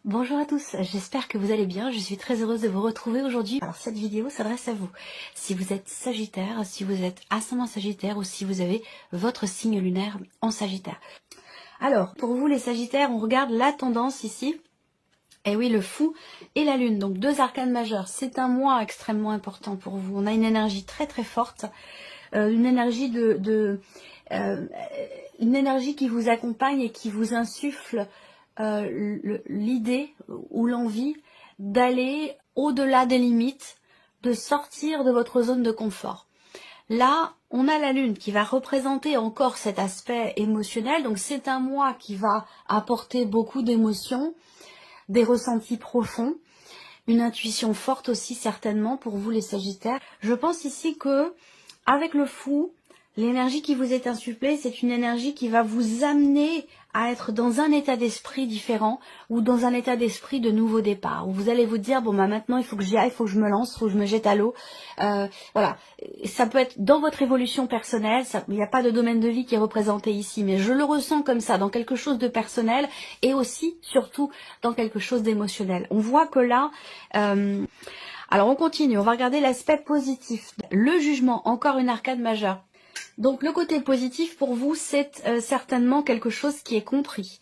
Bonjour à tous, j'espère que vous allez bien, je suis très heureuse de vous retrouver aujourd'hui. Alors cette vidéo s'adresse à vous. Si vous êtes Sagittaire, si vous êtes ascendant Sagittaire ou si vous avez votre signe lunaire en Sagittaire. Alors, pour vous les Sagittaires, on regarde la tendance ici. Et oui, le fou et la lune, donc deux arcanes majeures. C'est un mois extrêmement important pour vous. On a une énergie très très forte, une énergie une énergie qui vous accompagne et qui vous insuffle l'idée ou l'envie d'aller au-delà des limites, de sortir de votre zone de confort. Là, on a la lune qui va représenter encore cet aspect émotionnel. Donc c'est un mois qui va apporter beaucoup d'émotions, des ressentis profonds, une intuition forte aussi certainement pour vous les Sagittaires. Je pense ici que avec le fou, l'énergie qui vous est insufflée, c'est une énergie qui va vous amener à être dans un état d'esprit différent ou dans un état d'esprit de nouveau départ, où vous allez vous dire, bon bah maintenant il faut que j'y aille, il faut que je me lance, il faut que je me jette à l'eau. Voilà, ça peut être dans votre évolution personnelle, il n'y a pas de domaine de vie qui est représenté ici, mais je le ressens comme ça, dans quelque chose de personnel et aussi, surtout, dans quelque chose d'émotionnel. On voit que là... alors on continue, on va regarder l'aspect positif. Le jugement, encore une arcade majeure. Donc le côté positif pour vous, c'est certainement quelque chose qui est compris.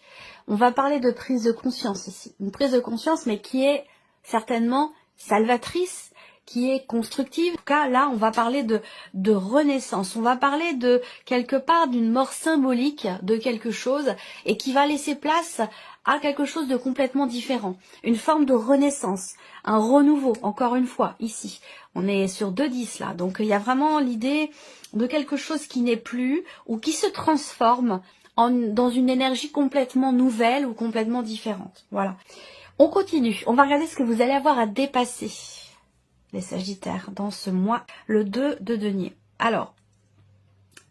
On va parler de prise de conscience ici. Une prise de conscience mais qui est certainement salvatrice, qui est constructive. En tout cas, là, on va parler de renaissance. On va parler de quelque part d'une mort symbolique de quelque chose et qui va laisser place à quelque chose de complètement différent. Une forme de renaissance, un renouveau, encore une fois, ici. On est sur 2-10 là, donc il y a vraiment l'idée de quelque chose qui n'est plus ou qui se transforme dans une énergie complètement nouvelle ou complètement différente. Voilà. On continue. On va regarder ce que vous allez avoir à dépasser, les Sagittaires, dans ce mois, le 2 de denier. Alors,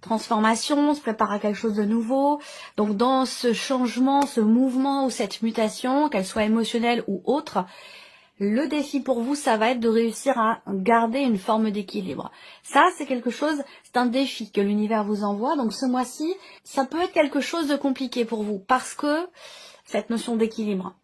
transformation, on se prépare à quelque chose de nouveau. Donc dans ce changement, ce mouvement ou cette mutation, qu'elle soit émotionnelle ou autre, le défi pour vous, ça va être de réussir à garder une forme d'équilibre. Ça, c'est quelque chose, c'est un défi que l'univers vous envoie. Donc ce mois-ci, ça peut être quelque chose de compliqué pour vous parce que cette notion d'équilibre,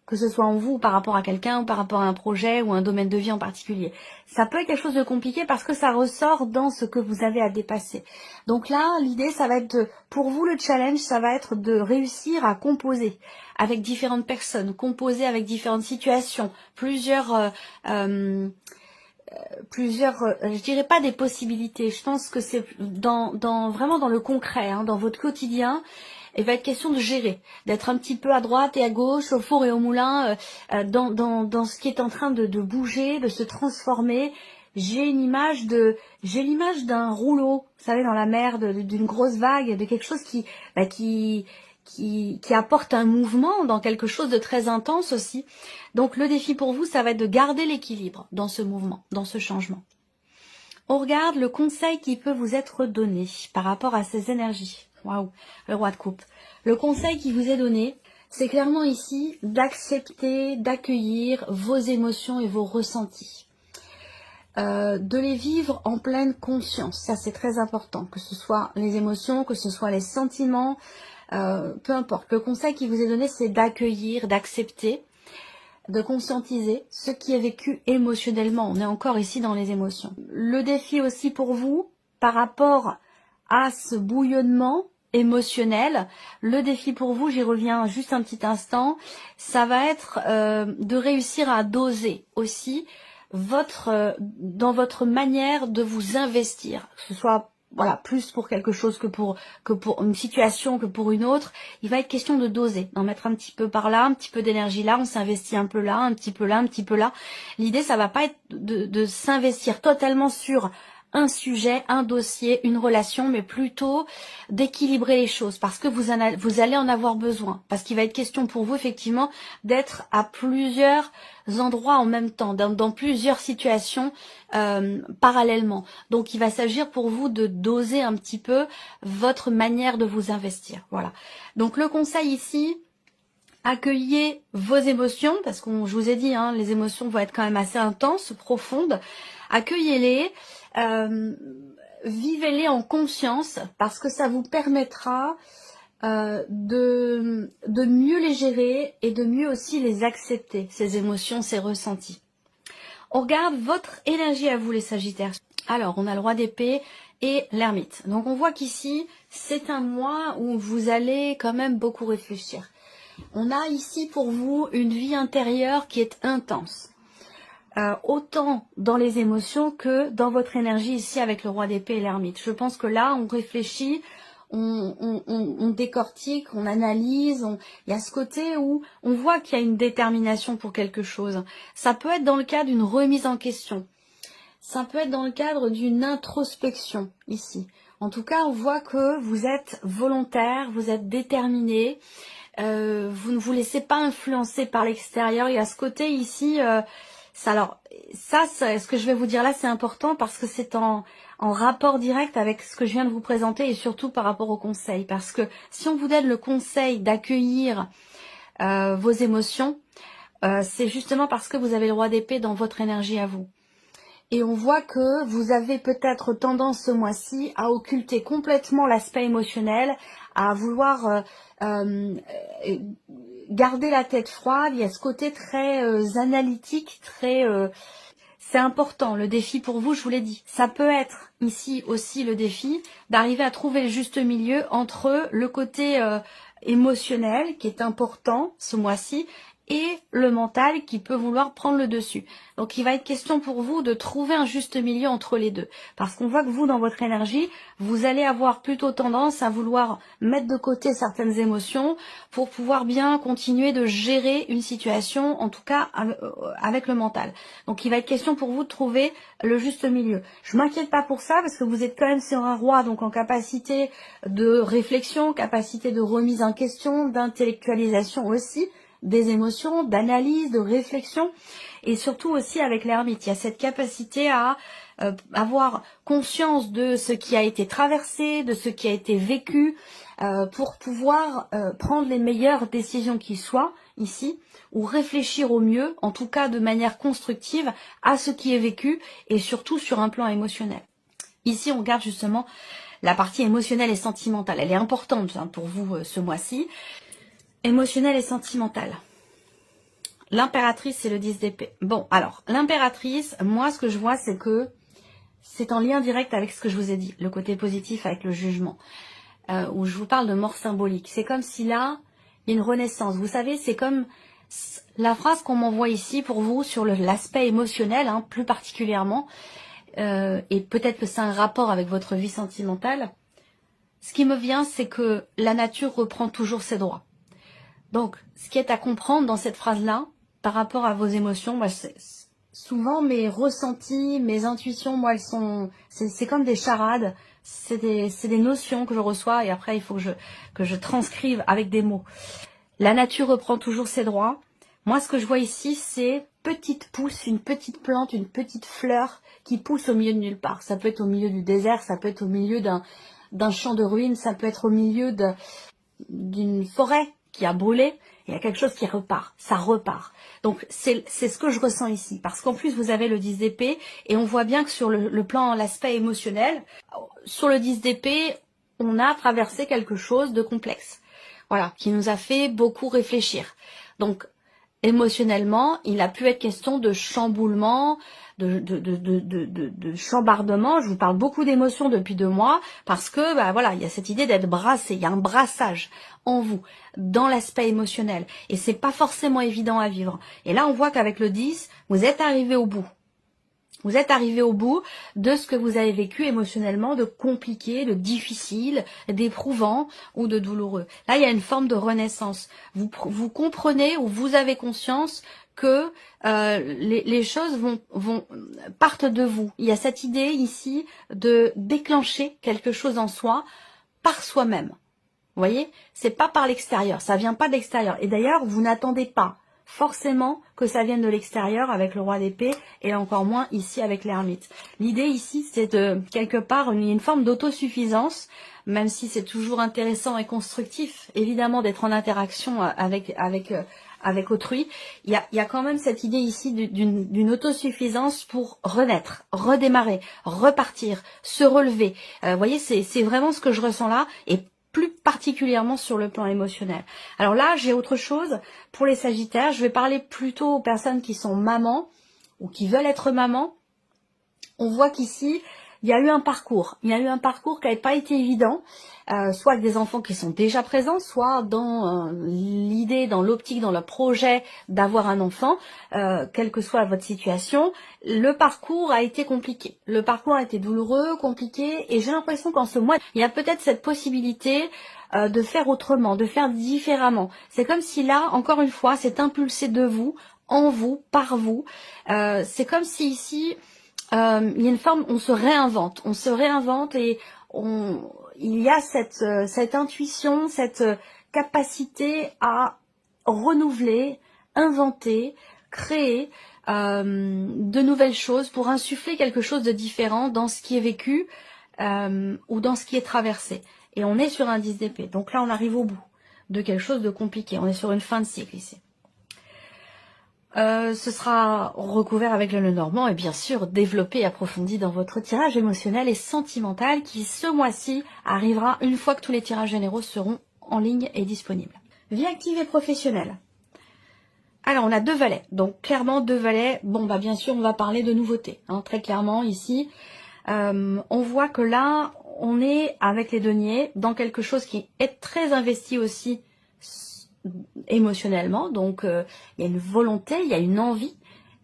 que ce soit en vous ou par rapport à quelqu'un ou par rapport à un projet ou un domaine de vie en particulier. Ça peut être quelque chose de compliqué parce que ça ressort dans ce que vous avez à dépasser. Donc là, l'idée, ça va être pour vous, le challenge, ça va être de réussir à composer avec différentes personnes, composer avec différentes situations, je dirais pas des possibilités. Je pense que c'est vraiment dans le concret, hein, dans votre quotidien. Il va être question de gérer, d'être un petit peu à droite et à gauche, au four et au moulin, dans ce qui est en train de bouger, de se transformer. J'ai l'image d'un rouleau, vous savez, dans la mer, d'une grosse vague, de quelque chose qui apporte un mouvement dans quelque chose de très intense aussi. Donc le défi pour vous, ça va être de garder l'équilibre dans ce mouvement, dans ce changement. On regarde le conseil qui peut vous être donné par rapport à ces énergies. Waouh, le roi de coupe. Le conseil qui vous est donné, c'est clairement ici d'accepter, d'accueillir vos émotions et vos ressentis. De les vivre en pleine conscience. Ça, c'est très important. Que ce soit les émotions, que ce soit les sentiments, peu importe. Le conseil qui vous est donné, c'est d'accueillir, d'accepter, de conscientiser ce qui est vécu émotionnellement. On est encore ici dans les émotions. Le défi aussi pour vous, par rapport à ce bouillonnement émotionnel, le défi pour vous, j'y reviens juste un petit instant, ça va être de réussir à doser aussi dans votre manière de vous investir, que ce soit voilà, plus pour quelque chose que pour une situation que pour une autre. Il va être question de doser, d'en mettre un petit peu par là, un petit peu d'énergie là, on s'investit un peu là, un petit peu là, un petit peu là. L'idée, ça va pas être de s'investir totalement sur un sujet, un dossier, une relation, mais plutôt d'équilibrer les choses parce que vous allez en avoir besoin. Parce qu'il va être question pour vous, effectivement, d'être à plusieurs endroits en même temps, dans plusieurs situations parallèlement. Donc, il va s'agir pour vous de doser un petit peu votre manière de vous investir. Voilà. Donc, le conseil ici, accueillez vos émotions, parce que je vous ai dit, hein, les émotions vont être quand même assez intenses, profondes. Accueillez-les, vivez-les en conscience, parce que ça vous permettra de mieux les gérer et de mieux aussi les accepter, ces émotions, ces ressentis. On regarde votre énergie à vous les Sagittaires. Alors, on a le roi d'épée et l'ermite. Donc, on voit qu'ici, c'est un mois où vous allez quand même beaucoup réfléchir. On a ici pour vous une vie intérieure qui est intense. Autant dans les émotions que dans votre énergie ici avec le roi d'épée et l'ermite. Je pense que là, on réfléchit, on décortique, on analyse, il y a ce côté où on voit qu'il y a une détermination pour quelque chose. Ça peut être dans le cadre d'une remise en question. Ça peut être dans le cadre d'une introspection ici. En tout cas, on voit que vous êtes volontaire, vous êtes déterminé, vous ne vous laissez pas influencer par l'extérieur. Il y a ce côté ici, ce que je vais vous dire là, c'est important parce que c'est en rapport direct avec ce que je viens de vous présenter et surtout par rapport au conseil. Parce que si on vous donne le conseil d'accueillir vos émotions, c'est justement parce que vous avez le roi d'épée dans votre énergie à vous. Et on voit que vous avez peut-être tendance ce mois-ci à occulter complètement l'aspect émotionnel, à vouloir garder la tête froide. Il y a ce côté très analytique, c'est important, le défi pour vous, je vous l'ai dit. Ça peut être ici aussi le défi d'arriver à trouver le juste milieu entre le côté émotionnel qui est important ce mois-ci et le mental qui peut vouloir prendre le dessus. Donc il va être question pour vous de trouver un juste milieu entre les deux. Parce qu'on voit que vous, dans votre énergie, vous allez avoir plutôt tendance à vouloir mettre de côté certaines émotions pour pouvoir bien continuer de gérer une situation, en tout cas avec le mental. Donc il va être question pour vous de trouver le juste milieu. Je m'inquiète pas pour ça parce que vous êtes quand même sur un roi, donc en capacité de réflexion, capacité de remise en question, d'intellectualisation aussi, des émotions, d'analyse, de réflexion, et surtout aussi avec l'ermite. Il y a cette capacité à avoir conscience de ce qui a été traversé, de ce qui a été vécu, pour pouvoir prendre les meilleures décisions qui soient ici, ou réfléchir au mieux, en tout cas de manière constructive, à ce qui est vécu, et surtout sur un plan émotionnel. Ici, on regarde justement la partie émotionnelle et sentimentale. Elle est importante pour vous ce mois-ci. Émotionnel et sentimental. L'impératrice, c'est le 10 d'épée. Bon, alors, l'impératrice, moi, ce que je vois, c'est que c'est en lien direct avec ce que je vous ai dit, le côté positif avec le jugement, où je vous parle de mort symbolique. C'est comme si là, il y a une renaissance. Vous savez, c'est comme la phrase qu'on m'envoie ici pour vous sur l'aspect émotionnel, plus particulièrement, et peut-être que c'est un rapport avec votre vie sentimentale. Ce qui me vient, c'est que la nature reprend toujours ses droits. Donc, ce qui est à comprendre dans cette phrase-là, par rapport à vos émotions, souvent mes ressentis, mes intuitions, moi, c'est comme des charades, c'est des notions que je reçois et après il faut que je transcrive avec des mots. La nature reprend toujours ses droits. Moi, ce que je vois ici, c'est petite pousse, une petite plante, une petite fleur qui pousse au milieu de nulle part. Ça peut être au milieu du désert, ça peut être au milieu d'un champ de ruines, ça peut être au milieu d'une forêt qui a brûlé, il y a quelque chose qui repart, ça repart. Donc c'est ce que je ressens ici, parce qu'en plus vous avez le 10 d'épée, et on voit bien que sur le plan, l'aspect émotionnel, sur le 10 d'épée, on a traversé quelque chose de complexe, voilà, qui nous a fait beaucoup réfléchir. Donc émotionnellement, il a pu être question de chamboulement, de chambardement. Je vous parle beaucoup d'émotions depuis 2 mois parce que voilà, il y a cette idée d'être brassé, il y a un brassage en vous dans l'aspect émotionnel et c'est pas forcément évident à vivre. Et là, on voit qu'avec le 10, vous êtes arrivé au bout. Vous êtes arrivé au bout de ce que vous avez vécu émotionnellement, de compliqué, de difficile, d'éprouvant ou de douloureux. Là, il y a une forme de renaissance. Vous comprenez ou vous avez conscience que les choses partent de vous. Il y a cette idée ici de déclencher quelque chose en soi par soi-même. Vous voyez, c'est pas par l'extérieur, ça vient pas de l'extérieur. Et d'ailleurs, vous n'attendez pas forcément que ça vienne de l'extérieur avec le roi d'épée et encore moins ici avec l'ermite. L'idée ici, c'est de quelque part une forme d'autosuffisance, même si c'est toujours intéressant et constructif, évidemment, d'être en interaction avec autrui. Il y a quand même cette idée ici d'une autosuffisance pour renaître, redémarrer, repartir, se relever. Vous voyez, c'est vraiment ce que je ressens là. Et plus particulièrement sur le plan émotionnel. Alors là, j'ai autre chose pour les Sagittaires. Je vais parler plutôt aux personnes qui sont mamans ou qui veulent être mamans. On voit qu'ici, il y a eu un parcours. Il y a eu un parcours qui n'avait pas été évident, soit avec des enfants qui sont déjà présents, soit dans l'idée, dans l'optique, dans le projet d'avoir un enfant, quelle que soit votre situation. Le parcours a été compliqué. Le parcours a été douloureux, compliqué, et j'ai l'impression qu'en ce mois, il y a peut-être cette possibilité de faire autrement, de faire différemment. C'est comme si là, encore une fois, c'est impulsé de vous, en vous, par vous. C'est comme si ici... il y a une forme, on se réinvente et il y a cette intuition, cette capacité à renouveler, inventer, créer de nouvelles choses pour insuffler quelque chose de différent dans ce qui est vécu ou dans ce qui est traversé. Et on est sur un 10 d'épée. Donc là, on arrive au bout de quelque chose de compliqué. On est sur une fin de cycle ici. Ce sera recouvert avec le Lenormand et bien sûr développé et approfondi dans votre tirage émotionnel et sentimental qui ce mois-ci arrivera une fois que tous les tirages généraux seront en ligne et disponibles. Vie active et professionnelle. Alors on a 2 valets, donc clairement 2 valets. Bon bah bien sûr on va parler de nouveautés, hein, très clairement ici. On voit que là on est avec les deniers dans quelque chose qui est très investi aussi émotionnellement, donc il y a une volonté, il y a une envie,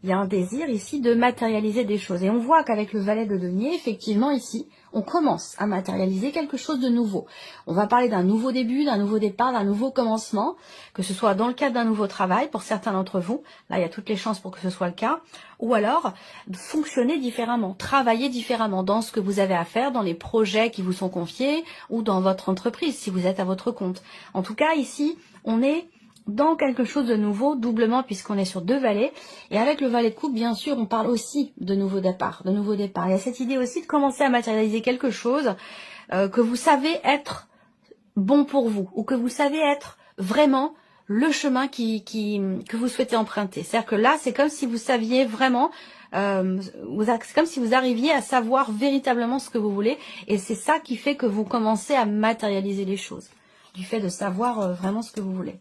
il y a un désir ici de matérialiser des choses. Et on voit qu'avec le valet de denier, effectivement ici, on commence à matérialiser quelque chose de nouveau. On va parler d'un nouveau début, d'un nouveau départ, d'un nouveau commencement, que ce soit dans le cadre d'un nouveau travail pour certains d'entre vous, là il y a toutes les chances pour que ce soit le cas, ou alors fonctionner différemment, travailler différemment dans ce que vous avez à faire, dans les projets qui vous sont confiés, ou dans votre entreprise si vous êtes à votre compte. En tout cas ici, on est dans quelque chose de nouveau, doublement puisqu'on est sur 2 valets. Et avec le valet de coupe, bien sûr, on parle aussi de nouveaux départs, Il y a cette idée aussi de commencer à matérialiser quelque chose que vous savez être bon pour vous, ou que vous savez être vraiment le chemin que vous souhaitez emprunter. C'est-à-dire que là, c'est comme si vous saviez vraiment, c'est comme si vous arriviez à savoir véritablement ce que vous voulez. Et c'est ça qui fait que vous commencez à matérialiser les choses, du fait de savoir vraiment ce que vous voulez.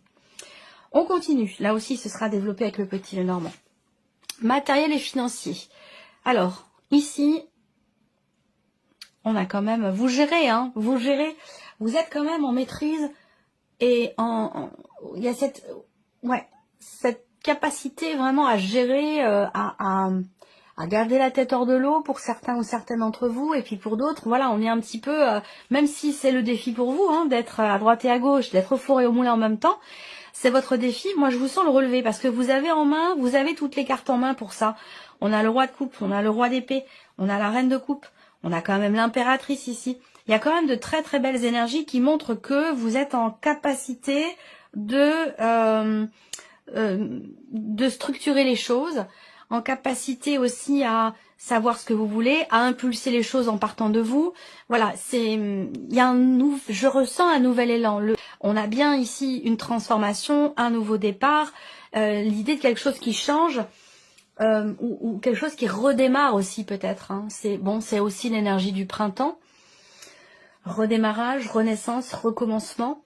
On continue. Là aussi, ce sera développé avec le petit Lenormand. Matériel et financier. Alors, ici, on a quand même... Vous gérez, hein. Vous gérez. Vous êtes quand même en maîtrise et il y a cette capacité vraiment à gérer, à garder la tête hors de l'eau pour certains ou certaines d'entre vous. Et puis pour d'autres, voilà, on est un petit peu... même si c'est le défi pour vous, hein, d'être à droite et à gauche, d'être au four et au moulin en même temps, c'est votre défi. Moi, je vous sens le relever parce que vous avez en main, vous avez toutes les cartes en main pour ça. On a le roi de coupe, on a le roi d'épée, on a la reine de coupe, on a quand même l'impératrice ici. Il y a quand même de très très belles énergies qui montrent que vous êtes en capacité de structurer les choses, en capacité aussi à savoir ce que vous voulez, à impulser les choses en partant de vous. Voilà, je ressens un nouvel élan. On a bien ici une transformation, un nouveau départ, l'idée de quelque chose qui change, ou quelque chose qui redémarre aussi peut-être. Hein. C'est aussi l'énergie du printemps. Redémarrage, renaissance, recommencement.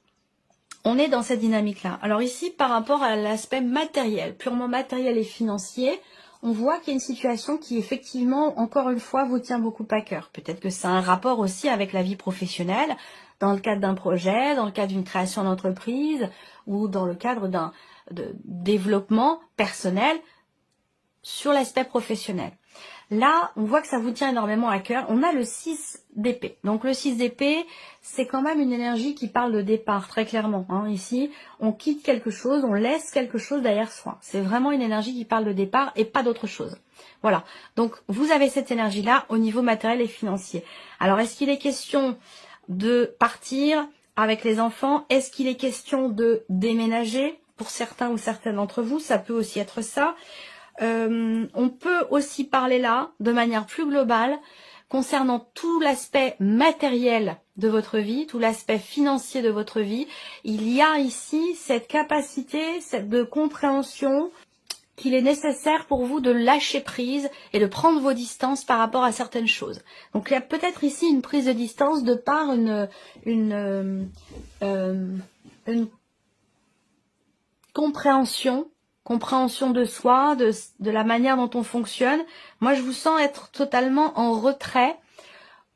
On est dans cette dynamique-là. Alors ici, par rapport à l'aspect matériel, purement matériel et financier, on voit qu'il y a une situation qui, effectivement, encore une fois, vous tient beaucoup à cœur. Peut-être que ça a un rapport aussi avec la vie professionnelle, dans le cadre d'un projet, dans le cadre d'une création d'entreprise, ou dans le cadre de développement personnel sur l'aspect professionnel. Là, on voit que ça vous tient énormément à cœur. On a le 6 d'épée. Donc le 6 d'épée, c'est quand même une énergie qui parle de départ, très clairement. Hein. Ici, on quitte quelque chose, on laisse quelque chose derrière soi. C'est vraiment une énergie qui parle de départ et pas d'autre chose. Voilà. Donc vous avez cette énergie-là au niveau matériel et financier. Alors, est-ce qu'il est question de partir avec les enfants? Est-ce qu'il est question de déménager? Pour certains ou certaines d'entre vous, ça peut aussi être ça. On peut aussi parler là, de manière plus globale, concernant tout l'aspect matériel de votre vie, tout l'aspect financier de votre vie. Il y a ici cette capacité de compréhension qu'il est nécessaire pour vous de lâcher prise et de prendre vos distances par rapport à certaines choses. Donc il y a peut-être ici une prise de distance de par une compréhension de soi, de la manière dont on fonctionne. Moi, je vous sens être totalement en retrait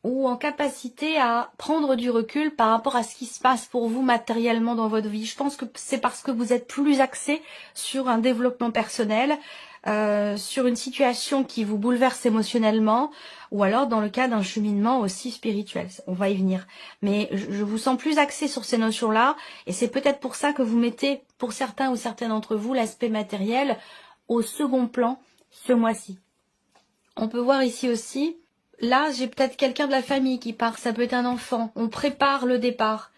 ou en capacité à prendre du recul par rapport à ce qui se passe pour vous matériellement dans votre vie. Je pense que c'est parce que vous êtes plus axé sur un développement personnel, sur une situation qui vous bouleverse émotionnellement, ou alors dans le cas d'un cheminement aussi spirituel. On va y venir. Mais je vous sens plus axé sur ces notions-là, et c'est peut-être pour ça que vous mettez, pour certains ou certaines d'entre vous, l'aspect matériel au second plan ce mois-ci. On peut voir ici aussi, là j'ai peut-être quelqu'un de la famille qui part, ça peut être un enfant, on prépare le départ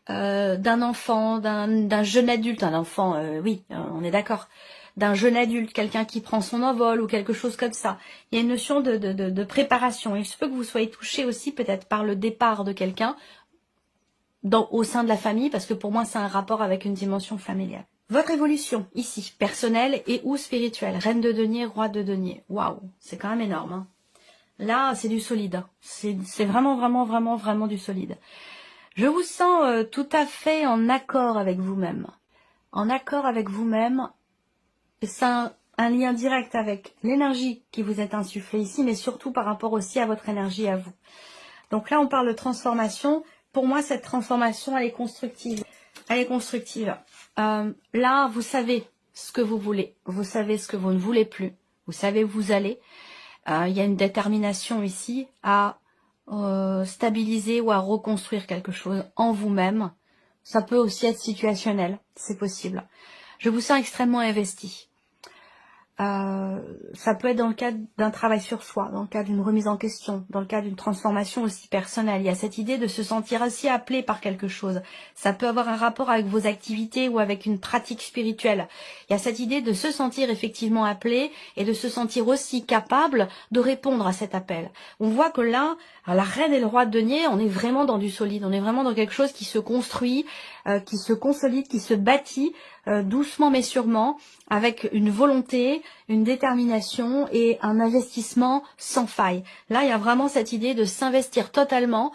d'un enfant, d'un jeune adulte, un enfant, oui, on est d'accord, d'un jeune adulte, quelqu'un qui prend son envol ou quelque chose comme ça. Il y a une notion de préparation. Il se peut que vous soyez touché aussi peut-être par le départ de quelqu'un au sein de la famille, parce que pour moi c'est un rapport avec une dimension familiale. Votre évolution, ici, personnelle et ou spirituelle. Reine de denier, roi de denier. Waouh, c'est quand même énorme. Hein. Là, c'est du solide. C'est vraiment, vraiment, vraiment, vraiment du solide. Je vous sens tout à fait en accord avec vous-même. En accord avec vous-même. C'est un lien direct avec l'énergie qui vous est insufflée ici, mais surtout par rapport aussi à votre énergie à vous. Donc là, on parle de transformation. Pour moi, cette transformation, elle est constructive. Elle est constructive. Là, vous savez ce que vous voulez. Vous savez ce que vous ne voulez plus. Vous savez où vous allez. Il y a une détermination ici à stabiliser ou à reconstruire quelque chose en vous-même. Ça peut aussi être situationnel. C'est possible. Je vous sens extrêmement investi. Ça peut être dans le cadre d'un travail sur soi, dans le cadre d'une remise en question, dans le cadre d'une transformation aussi personnelle. Il y a cette idée de se sentir aussi appelé par quelque chose. Ça peut avoir un rapport avec vos activités ou avec une pratique spirituelle. Il y a cette idée de se sentir effectivement appelé et de se sentir aussi capable de répondre à cet appel. On voit que là, la reine et le roi de denier, on est vraiment dans du solide, on est vraiment dans quelque chose qui se construit, qui se consolide, qui se bâtit doucement mais sûrement, avec une volonté, une détermination et un investissement sans faille. Là, il y a vraiment cette idée de s'investir totalement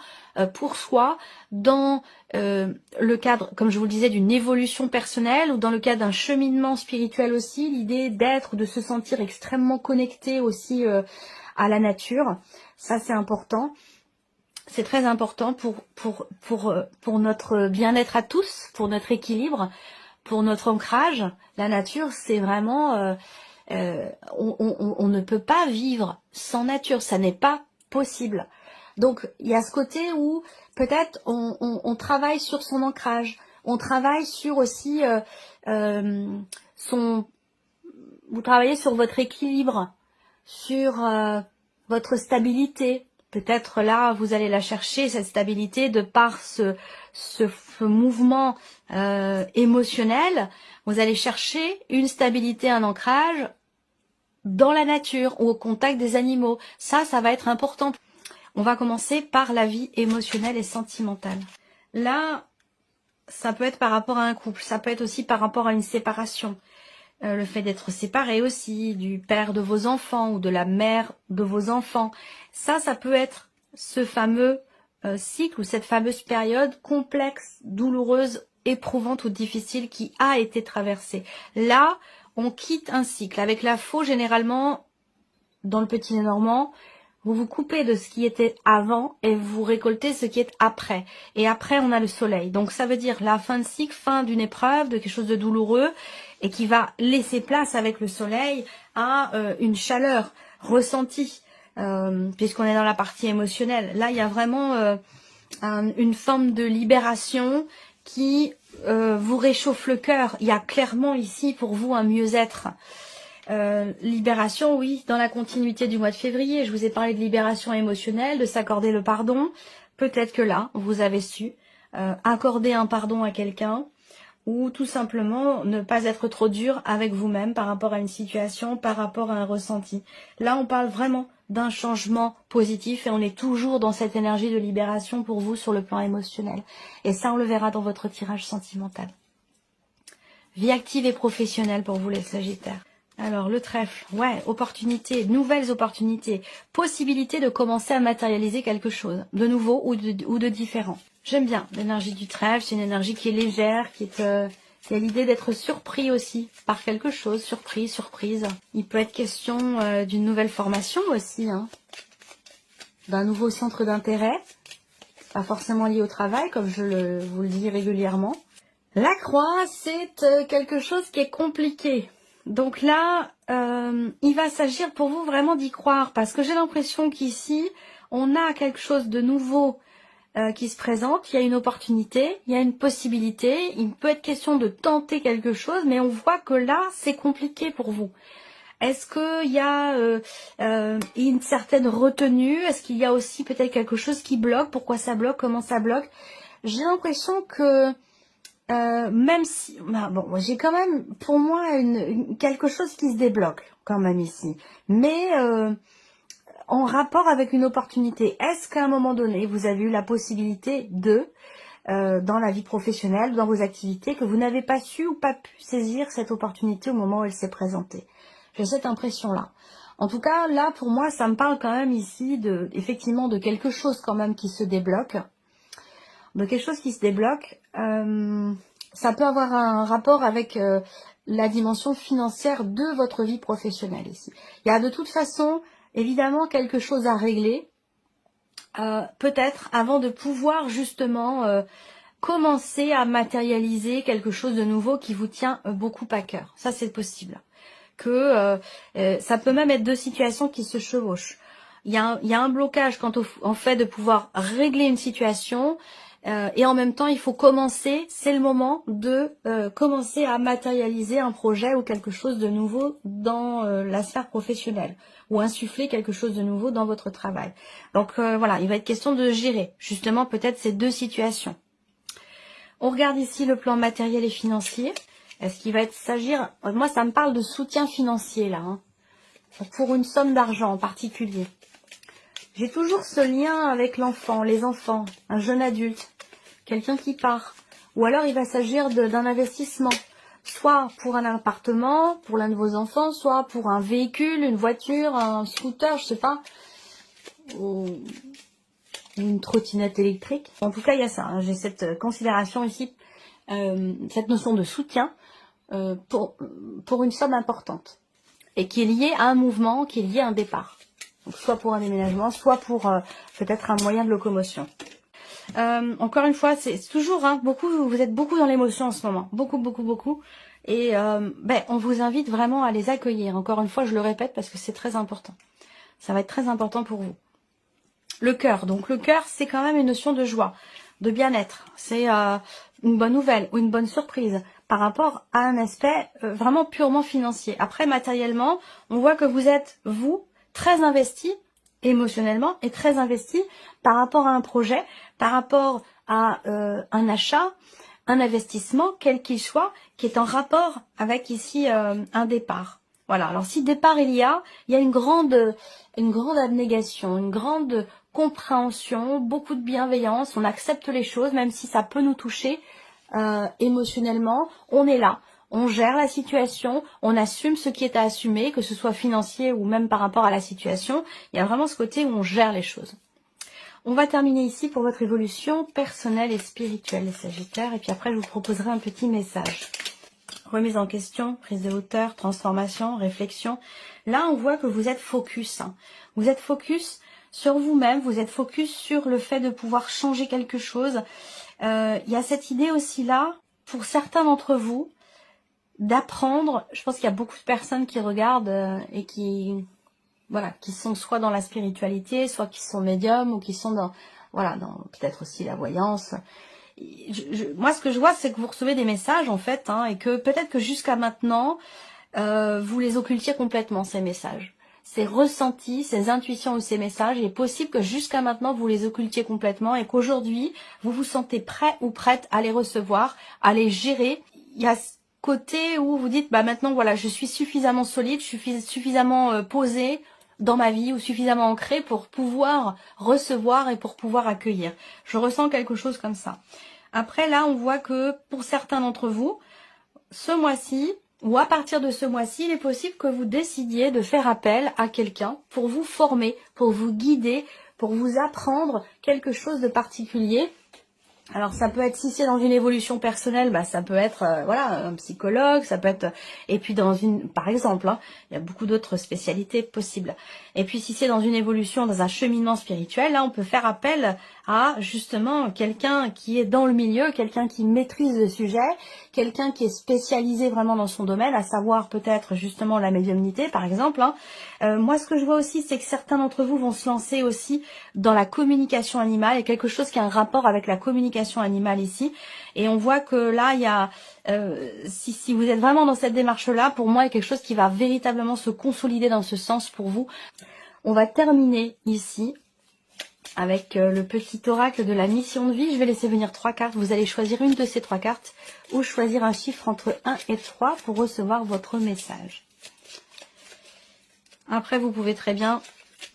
pour soi dans le cadre, comme je vous le disais, d'une évolution personnelle ou dans le cadre d'un cheminement spirituel aussi, l'idée d'être, de se sentir extrêmement connecté aussi à la nature. Ça, c'est important. C'est très important pour notre bien-être à tous, pour notre équilibre, pour notre ancrage. La nature, c'est vraiment... on ne peut pas vivre sans nature, ça n'est pas possible. Donc, il y a ce côté où peut-être on travaille sur son ancrage, on travaille sur aussi vous travaillez sur votre équilibre, sur votre stabilité. Peut-être là, vous allez la chercher, cette stabilité, de par ce mouvement émotionnel. Vous allez chercher une stabilité, un ancrage dans la nature ou au contact des animaux. Ça va être important. On va commencer par la vie émotionnelle et sentimentale. Là, ça peut être par rapport à un couple, ça peut être aussi par rapport à une séparation. Le fait d'être séparé aussi, du père de vos enfants ou de la mère de vos enfants. Ça peut être ce fameux cycle ou cette fameuse période complexe, douloureuse, éprouvante ou difficile qui a été traversée. Là, on quitte un cycle. Avec la faux, généralement, dans le Petit Lénormand, vous vous coupez de ce qui était avant et vous récoltez ce qui est après. Et après, on a le soleil. Donc, ça veut dire la fin de cycle, fin d'une épreuve, de quelque chose de douloureux et qui va laisser place avec le soleil à une chaleur ressentie, puisqu'on est dans la partie émotionnelle. Là, il y a vraiment une forme de libération qui vous réchauffe le cœur. Il y a clairement ici pour vous un mieux-être. Libération, oui, dans la continuité du mois de février. Je vous ai parlé de libération émotionnelle, de s'accorder le pardon. Peut-être que là, vous avez su accorder un pardon à quelqu'un ou tout simplement ne pas être trop dur avec vous-même par rapport à une situation, par rapport à un ressenti. Là, on parle vraiment d'un changement positif et on est toujours dans cette énergie de libération pour vous sur le plan émotionnel. Et ça, on le verra dans votre tirage sentimental. Vie active et professionnelle pour vous les Sagittaires. Alors, le trèfle, ouais, opportunités, nouvelles opportunités, possibilité de commencer à matérialiser quelque chose de nouveau ou de différent. J'aime bien l'énergie du trèfle, c'est une énergie qui est légère, qui a l'idée d'être surpris aussi par quelque chose, surprise. Il peut être question d'une nouvelle formation aussi, hein, d'un nouveau centre d'intérêt, pas forcément lié au travail, comme vous le dis régulièrement. La croix, c'est quelque chose qui est compliqué. Donc là, il va s'agir pour vous vraiment d'y croire, parce que j'ai l'impression qu'ici, on a quelque chose de nouveau qui se présente, il y a une opportunité, il y a une possibilité, il peut être question de tenter quelque chose, mais on voit que là, c'est compliqué pour vous. Est-ce qu'il y a une certaine retenue? Est-ce qu'il y a aussi peut-être quelque chose qui bloque? Pourquoi ça bloque? Comment ça bloque? J'ai l'impression que même si, bah, bon, j'ai quand même, pour moi, quelque chose qui se débloque quand même ici, mais en rapport avec une opportunité. Est-ce qu'à un moment donné, vous avez eu la possibilité dans la vie professionnelle, dans vos activités, que vous n'avez pas su ou pas pu saisir cette opportunité au moment où elle s'est présentée? J'ai cette impression-là. En tout cas, là, pour moi, ça me parle quand même ici effectivement, de quelque chose quand même qui se débloque. De quelque chose qui se débloque. Ça peut avoir un rapport avec la dimension financière de votre vie professionnelle ici. Il y a de toute façon, évidemment, quelque chose à régler, peut-être avant de pouvoir justement commencer à matérialiser quelque chose de nouveau qui vous tient beaucoup à cœur. Ça, c'est possible. Ça peut même être deux situations qui se chevauchent. Il y a un blocage quant au fait de pouvoir régler une situation, et en même temps, il faut commencer, c'est le moment de commencer à matérialiser un projet ou quelque chose de nouveau dans la sphère professionnelle, ou insuffler quelque chose de nouveau dans votre travail. Donc voilà, il va être question de gérer justement peut-être ces deux situations. On regarde ici le plan matériel et financier. Est-ce qu'il va s'agir... Moi, ça me parle de soutien financier, là, hein, pour une somme d'argent en particulier. J'ai toujours ce lien avec l'enfant, les enfants, un jeune adulte, quelqu'un qui part. Ou alors, il va s'agir d'un investissement, soit pour un appartement, pour l'un de vos enfants, soit pour un véhicule, une voiture, un scooter, je sais pas, ou une trottinette électrique. En tout cas, il y a ça, hein. J'ai cette considération ici, cette notion de soutien, pour une somme importante et qui est liée à un mouvement, qui est lié à un départ. Donc, soit pour un déménagement, soit pour peut-être un moyen de locomotion. Encore une fois, c'est toujours vous êtes beaucoup dans l'émotion en ce moment, beaucoup. Et on vous invite vraiment à les accueillir. Encore une fois, je le répète parce que c'est très important. Ça va être très important pour vous. Le cœur. Donc le cœur, c'est quand même une notion de joie, de bien-être. C'est une bonne nouvelle ou une bonne surprise par rapport à un aspect vraiment purement financier. Après, matériellement, on voit que vous êtes, vous, très investi émotionnellement et très investi par rapport à un projet, par rapport à un achat, un investissement, quel qu'il soit, qui est en rapport avec ici un départ. Voilà, alors si départ il y a une grande abnégation, une grande compréhension, beaucoup de bienveillance, on accepte les choses, même si ça peut nous toucher émotionnellement, on est là, on gère la situation, on assume ce qui est à assumer, que ce soit financier ou même par rapport à la situation, il y a vraiment ce côté où on gère les choses. On va terminer ici pour votre évolution personnelle et spirituelle, les Sagittaires, et puis après je vous proposerai un petit message. Remise en question, prise de hauteur, transformation, réflexion. Là, on voit que vous êtes focus. Vous êtes focus sur vous-même, vous êtes focus sur le fait de pouvoir changer quelque chose. Il y a cette idée aussi là, pour certains d'entre vous, d'apprendre. Je pense qu'il y a beaucoup de personnes qui regardent et qui sont soit dans la spiritualité, soit qui sont médiums ou qui sont dans peut-être aussi la voyance. Moi, ce que je vois, c'est que vous recevez des messages, en fait, et que peut-être que jusqu'à maintenant, vous les occultiez complètement, ces messages. Ces ressentis, ces intuitions ou ces messages, il est possible que jusqu'à maintenant, vous les occultiez complètement et qu'aujourd'hui, vous vous sentez prêt ou prête à les recevoir, à les gérer. Il y a ce côté où vous dites, maintenant, voilà, je suis suffisamment solide, je suis suffisamment posée dans ma vie ou suffisamment ancrée pour pouvoir recevoir et pour pouvoir accueillir. Je ressens quelque chose comme ça. Après, là, on voit que pour certains d'entre vous, ce mois-ci, ou à partir de ce mois-ci, il est possible que vous décidiez de faire appel à quelqu'un pour vous former, pour vous guider, pour vous apprendre quelque chose de particulier. Alors ça peut être, si c'est dans une évolution personnelle, bah ça peut être voilà, un psychologue, ça peut être, et puis dans une, par exemple, hein, il y a beaucoup d'autres spécialités possibles. Et puis si c'est dans une évolution, dans un cheminement spirituel, là on peut faire appel à justement quelqu'un qui est dans le milieu, quelqu'un qui maîtrise le sujet, quelqu'un qui est spécialisé vraiment dans son domaine, à savoir peut-être justement la médiumnité par exemple. Hein. Moi ce que je vois aussi, c'est que certains d'entre vous vont se lancer aussi dans la communication animale, il y a quelque chose qui a un rapport avec la communication animale ici, et on voit que là il y a si vous êtes vraiment dans cette démarche là, pour moi il y a quelque chose qui va véritablement se consolider dans ce sens pour vous. On va terminer ici avec le petit oracle de la mission de vie. Je vais laisser venir 3 cartes, vous allez choisir une de ces 3 cartes ou choisir un chiffre entre 1 et 3 pour recevoir votre message. Après vous pouvez très bien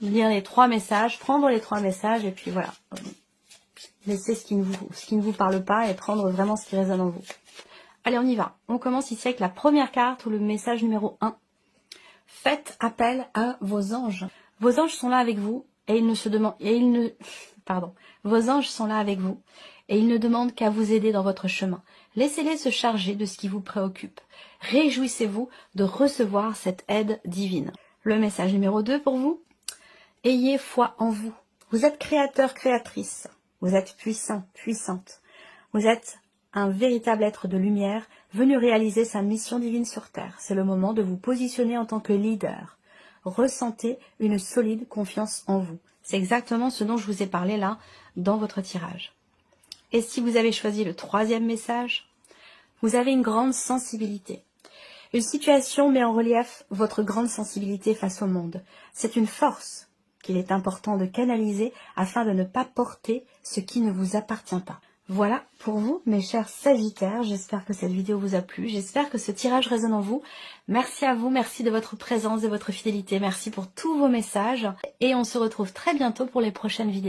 lire les 3 messages, prendre les 3 messages et puis voilà. Laissez ce qui ne vous parle pas et prendre vraiment ce qui résonne en vous. Allez, on y va. On commence ici avec la première carte ou le message numéro 1. Faites appel à vos anges. Vos anges sont là avec vous et ils ne se demandent Vos anges sont là avec vous et ils ne demandent qu'à vous aider dans votre chemin. Laissez-les se charger de ce qui vous préoccupe. Réjouissez-vous de recevoir cette aide divine. Le message numéro 2 pour vous. Ayez foi en vous. Vous êtes créateur, créatrice. Vous êtes puissant, puissante. Vous êtes un véritable être de lumière venu réaliser sa mission divine sur Terre. C'est le moment de vous positionner en tant que leader. Ressentez une solide confiance en vous. C'est exactement ce dont je vous ai parlé là dans votre tirage. Et si vous avez choisi le 3e message, vous avez une grande sensibilité. Une situation met en relief votre grande sensibilité face au monde. C'est une force qu'il est important de canaliser afin de ne pas porter ce qui ne vous appartient pas. Voilà pour vous, mes chers Sagittaires. J'espère que cette vidéo vous a plu. J'espère que ce tirage résonne en vous. Merci à vous, merci de votre présence, de votre fidélité. Merci pour tous vos messages. Et on se retrouve très bientôt pour les prochaines vidéos.